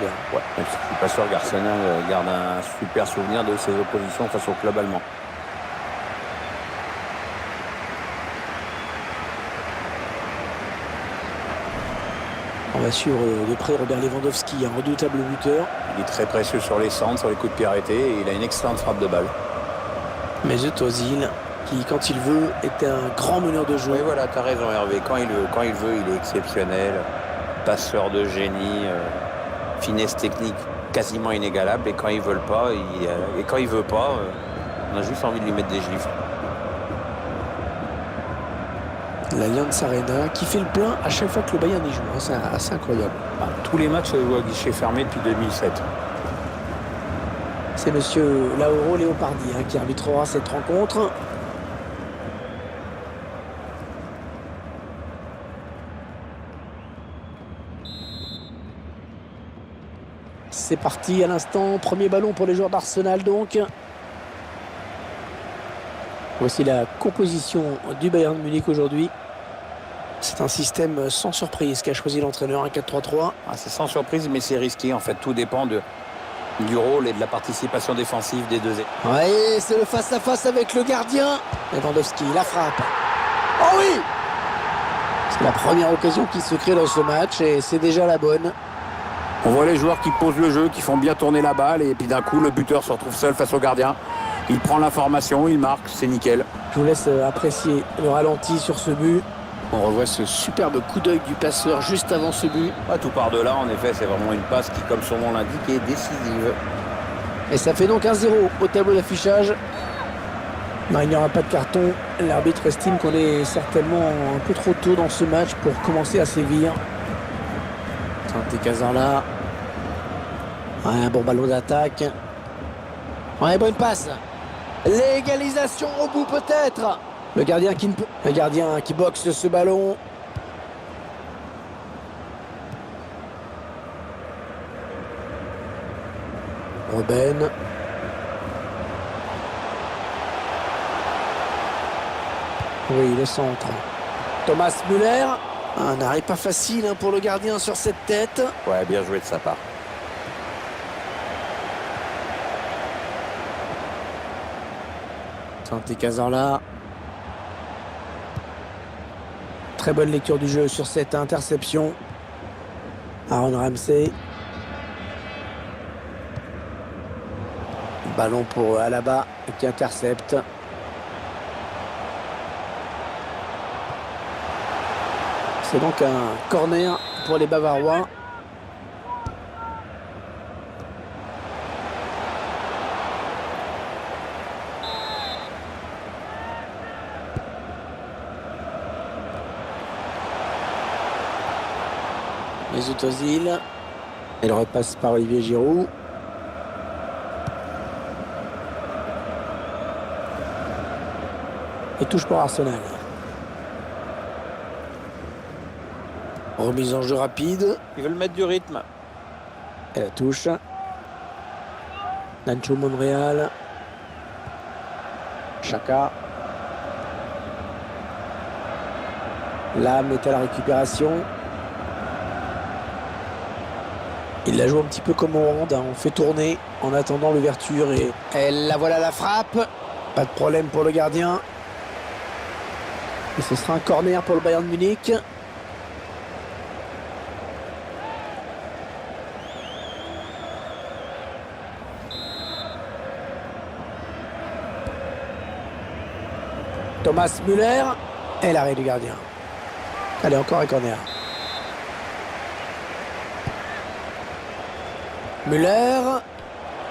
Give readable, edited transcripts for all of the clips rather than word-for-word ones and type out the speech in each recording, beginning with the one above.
clair. Ouais, même si je suis pas sûr qu'Arsenal garde un super souvenir de ses oppositions face au club allemand. On va suivre de près Robert Lewandowski, un redoutable buteur. Il est très précieux sur les centres, sur les coups de pied arrêtés, et il a une excellente frappe de balle. Mesut Özil, qui quand il veut est un grand meneur de jeu. Oui, voilà, tu as raison Hervé, quand il veut, il est exceptionnel, passeur de génie, finesse technique quasiment inégalable, et quand il veut pas, on a juste envie de lui mettre des gifles. L'Allianz Arena qui fait le plein à chaque fois que le Bayern y joue. C'est assez incroyable. Tous les matchs se jouent à guichet fermé depuis 2007. C'est monsieur Lauro Leopardi qui arbitrera cette rencontre. C'est parti à l'instant. Premier ballon pour les joueurs d'Arsenal donc. Voici la composition du Bayern Munich aujourd'hui. C'est un système sans surprise qu'a choisi l'entraîneur, un 4-3-3. C'est sans surprise, mais c'est risqué. En fait, tout dépend du rôle et de la participation défensive des deux équipes. Oui, c'est le face-à-face avec le gardien. Lewandowski, la frappe. Oh oui! C'est la première occasion qui se crée dans ce match et c'est déjà la bonne. On voit les joueurs qui posent le jeu, qui font bien tourner la balle, et puis d'un coup, le buteur se retrouve seul face au gardien. Il prend l'information, il marque, c'est nickel. Je vous laisse apprécier le ralenti sur ce but. On revoit ce superbe coup d'œil du passeur juste avant ce but. Tout part de là, en effet, c'est vraiment une passe qui, comme son nom l'indique, est décisive. Et ça fait donc 1-0 au tableau d'affichage. Non, il n'y aura pas de carton. L'arbitre estime qu'on est certainement un peu trop tôt dans ce match pour commencer à sévir. Santi Cazorla. Ouais, un bon ballon d'attaque. Ouais, bonne passe. L'égalisation au bout peut-être. Le gardien qui boxe ce ballon. Robben. Oui, le centre. Thomas Müller. Un arrêt pas facile pour le gardien sur cette tête. Ouais, bien joué de sa part. Santi Cazorla. Très bonne lecture du jeu sur cette interception. Aaron Ramsey. Ballon pour Alaba qui intercepte. C'est donc un corner pour les Bavarois. Mesut Özil. Elle repasse par Olivier Giroud. Et touche pour Arsenal. Remise en jeu rapide. Ils veulent mettre du rythme. Et la touche. Nacho Monreal. Chaka. L'âme est à la récupération. Il la joue un petit peu comme au Rwanda. On fait tourner en attendant l'ouverture. Et la voilà la frappe. Pas de problème pour le gardien. Et ce sera un corner pour le Bayern Munich. Thomas Müller. Et l'arrêt du gardien. Allez, encore un corner. Müller.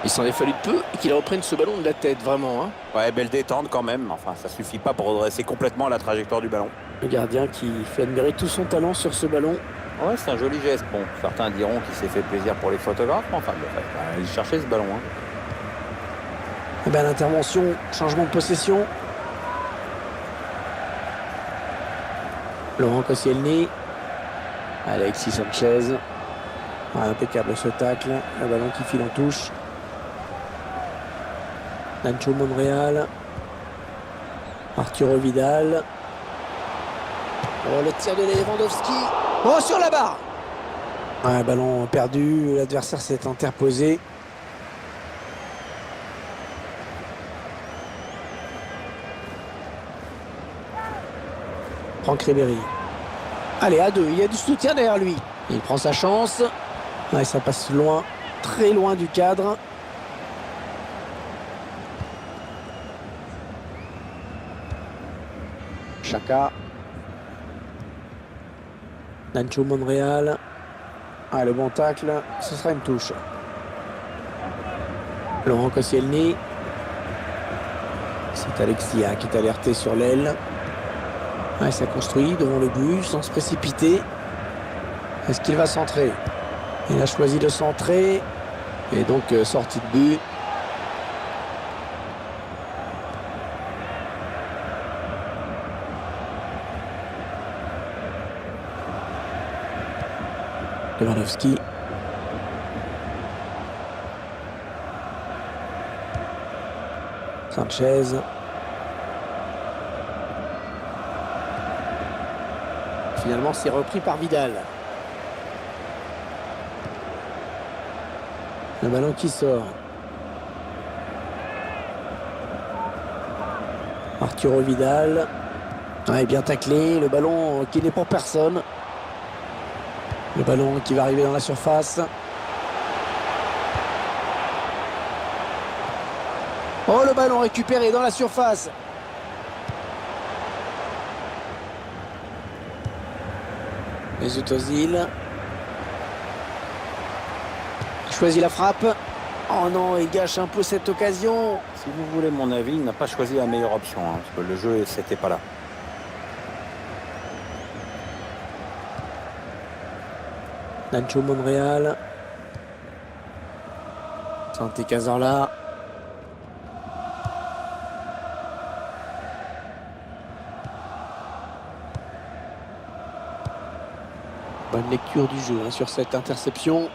Il s'en est fallu peu qu'il reprenne ce ballon de la tête, vraiment. Ouais, belle détente quand même. Enfin, ça suffit pas pour redresser complètement la trajectoire du ballon. Le gardien qui fait admirer tout son talent sur ce ballon. Ouais, c'est un joli geste. Bon, certains diront qu'il s'est fait plaisir pour les photographes. Enfin, il cherchait ce ballon. Et bien, l'intervention, changement de possession. Laurent Koscielny. Alexis Sanchez. Impeccable ce tacle. Un ballon qui file en touche. Nacho Monreal. Arturo Vidal. Oh, le tir de Lewandowski. Oh, sur la barre. Un ballon perdu, l'adversaire s'est interposé. Franck Ribéry. Allez, à deux, il y a du soutien derrière lui. Il prend sa chance. Ouais, ça passe loin, très loin du cadre. Chaka. Nacho Monreal. Ah, le bon tacle, ce sera une touche. Laurent Koscielny. C'est Alexia qui est alerté sur l'aile. Ouais, ça construit devant le but sans se précipiter. Est-ce qu'il va centrer? Il a choisi de centrer. Et donc sortie de but. Lewandowski. Sanchez. Finalement, c'est repris par Vidal. Le ballon qui sort. Arturo Vidal. Ouais, bien taclé. Le ballon qui n'est pour personne. Le ballon qui va arriver dans la surface. Oh, le ballon récupéré dans la surface. Mesut Ozil. Il choisit la frappe. Oh non, il gâche un peu cette occasion. Si vous voulez mon avis, il n'a pas choisi la meilleure option, hein, parce que le jeu, c'était pas là. Nacho Monreal. Santi Cazorla. Bonne lecture du jeu sur cette interception.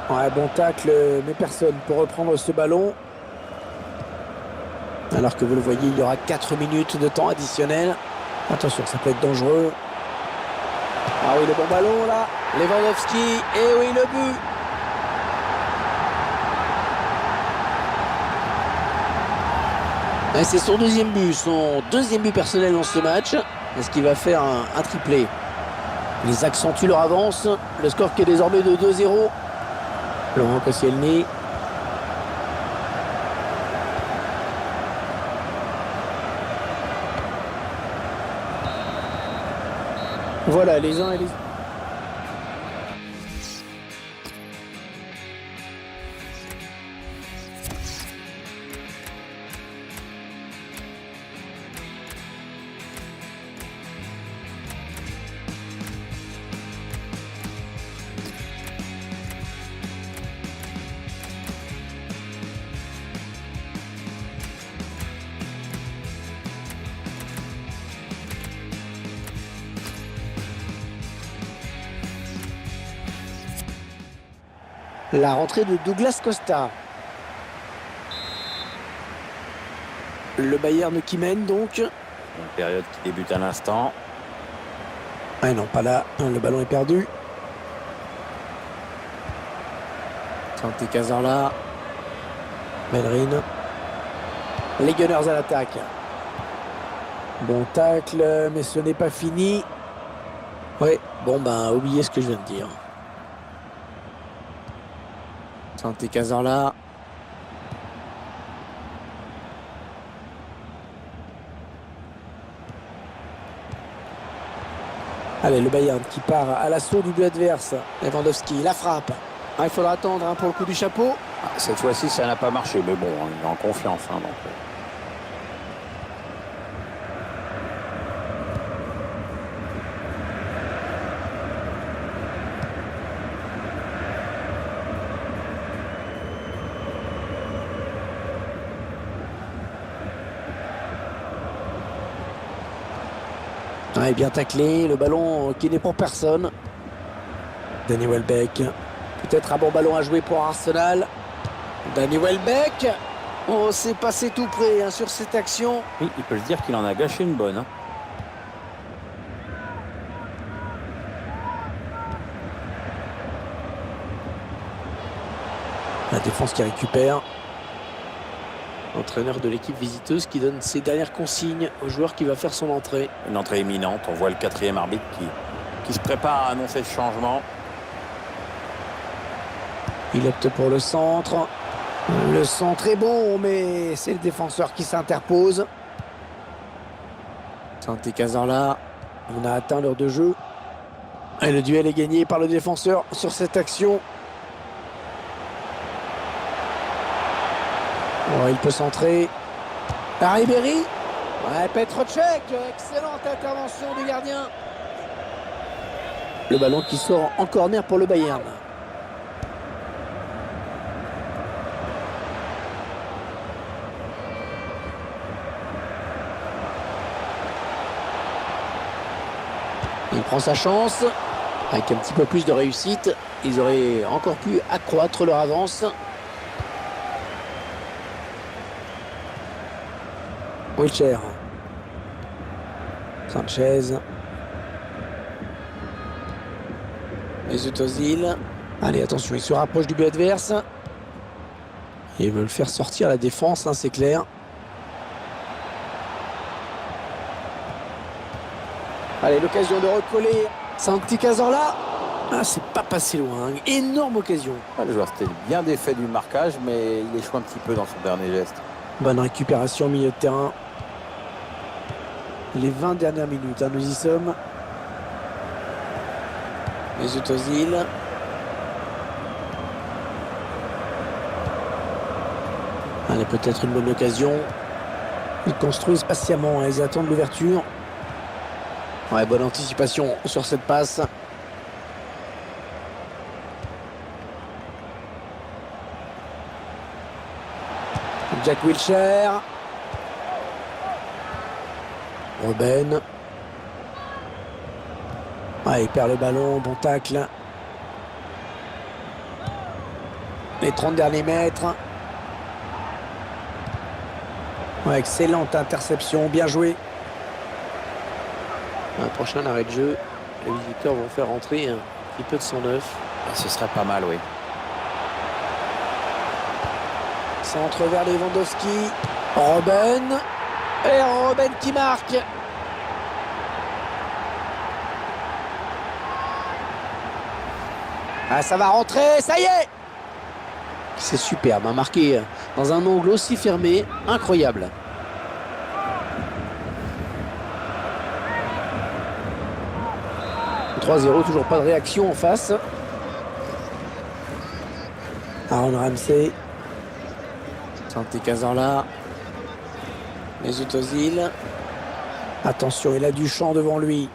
Ouais, bon tacle, mais personne pour reprendre ce ballon. Alors que vous le voyez, il y aura 4 minutes de temps additionnel. Attention, ça peut être dangereux. Ah oui, le bon ballon là. Lewandowski. Et oui, le but. Et c'est son deuxième but personnel dans ce match. Est-ce qu'il va faire un triplé? Ils accentuent leur avance. Le score qui est désormais de 2-0. Laurent Koscielny. Voilà, les uns et les autres. La rentrée de Douglas Costa. Le Bayern qui mène donc. Une période qui débute à l'instant. Ah non, pas là. Le ballon est perdu. Santi Cazorla. Bellerin. Les Gunners à l'attaque. Bon tacle, mais ce n'est pas fini. Ouais, bon ben, oubliez ce que je viens de dire. Santi Cazorla. Allez, le Bayern qui part à l'assaut du but adverse. Lewandowski, la frappe. Ah, il faudra attendre pour le coup du chapeau. Cette fois-ci, ça n'a pas marché, mais bon, il est en confiance. Donc. Ouais, bien taclé, le ballon qui n'est pour personne. Danny Welbeck. Peut-être un bon ballon à jouer pour Arsenal. Danny Welbeck. Oh, c'est passé tout près sur cette action. Oui, il peut se dire qu'il en a gâché une bonne. La défense qui récupère. L'entraîneur de l'équipe visiteuse qui donne ses dernières consignes au joueur qui va faire son entrée. Une entrée imminente. On voit le 4e arbitre qui se prépare à annoncer ce changement. Il opte pour le centre. Le centre est bon, mais c'est le défenseur qui s'interpose. Santi Cazorla. On a atteint l'heure de jeu. Et le duel est gagné par le défenseur sur cette action. Oh, il peut centrer. À Ribéry. Ouais, Petrocek. Excellente intervention du gardien. Le ballon qui sort en corner pour le Bayern. Il prend sa chance. Avec un petit peu plus de réussite, ils auraient encore pu accroître leur avance. Wilcher. Sanchez. Mesut Özil. Allez, attention, il se rapproche du but adverse. Ils veulent faire sortir la défense, hein, c'est clair. Allez, l'occasion de recoller. Santi Cazorla. Ah, c'est pas passé loin. Énorme occasion. Le joueur s'était bien défait du marquage, mais il échoue un petit peu dans son dernier geste. Bonne récupération au milieu de terrain. Les 20 dernières minutes, hein, nous y sommes. Mesut Özil. Allez, peut-être une bonne occasion. Ils construisent patiemment, hein, ils attendent l'ouverture. Ouais, bonne anticipation sur cette passe. Jack Wilshere. Robben. Ah, il perd le ballon, bon tacle. Les 30 derniers mètres. Ouais, excellente interception, bien joué. Un prochain arrêt de jeu. Les visiteurs vont faire entrer un petit peu de sang neuf. Ce serait pas mal, oui. Centre vers Lewandowski. Robben. Et Robben qui marque. Ah, ça va rentrer, ça y est. C'est superbe, hein, marqué dans un angle aussi fermé, incroyable. « 3-0, toujours pas de réaction en face. » Aaron Ramsey. Santi Cazorla. Mesut Özil. Attention, il a du champ devant lui.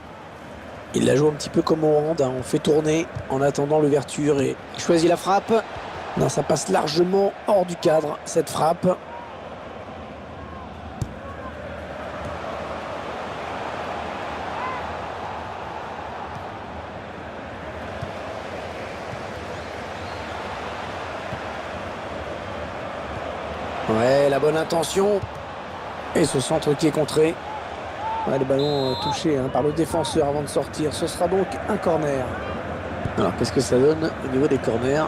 Il la joue un petit peu comme au hand, hein. On fait tourner en attendant l'ouverture et il choisit la frappe. Non, ça passe largement hors du cadre, cette frappe. Ouais, la bonne intention. Et ce centre qui est contré. Ouais, le ballon touché, hein, par le défenseur avant de sortir. Ce sera donc un corner. Alors, qu'est-ce que ça donne au niveau des corners?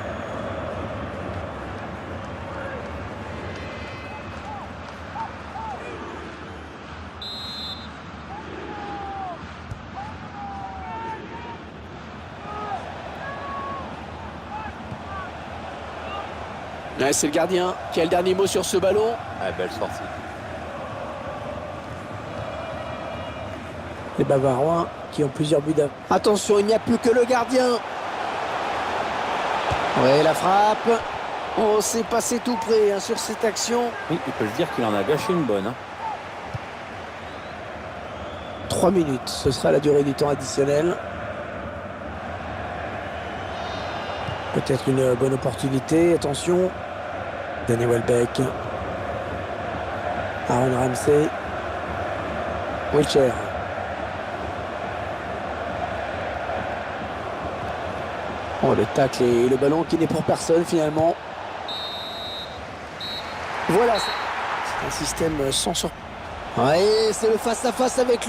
Ouais, c'est le gardien qui a le dernier mot sur ce ballon. Ah, belle sortie. Les Bavarois qui ont plusieurs buts d'avance. Attention, il n'y a plus que le gardien. Ouais, la frappe. Oh, c'est passé tout près, hein, sur cette action. Oui, il peut se dire qu'il en a gâché une bonne. 3 minutes, ce sera la durée du temps additionnel. Peut-être une bonne opportunité, attention. Danny Welbeck. Aaron Ramsey. Wilcher. Oh, le tacle et le ballon qui n'est pour personne finalement. Voilà, c'est un système sans surprise. Ouais, c'est le face-à-face avec lui.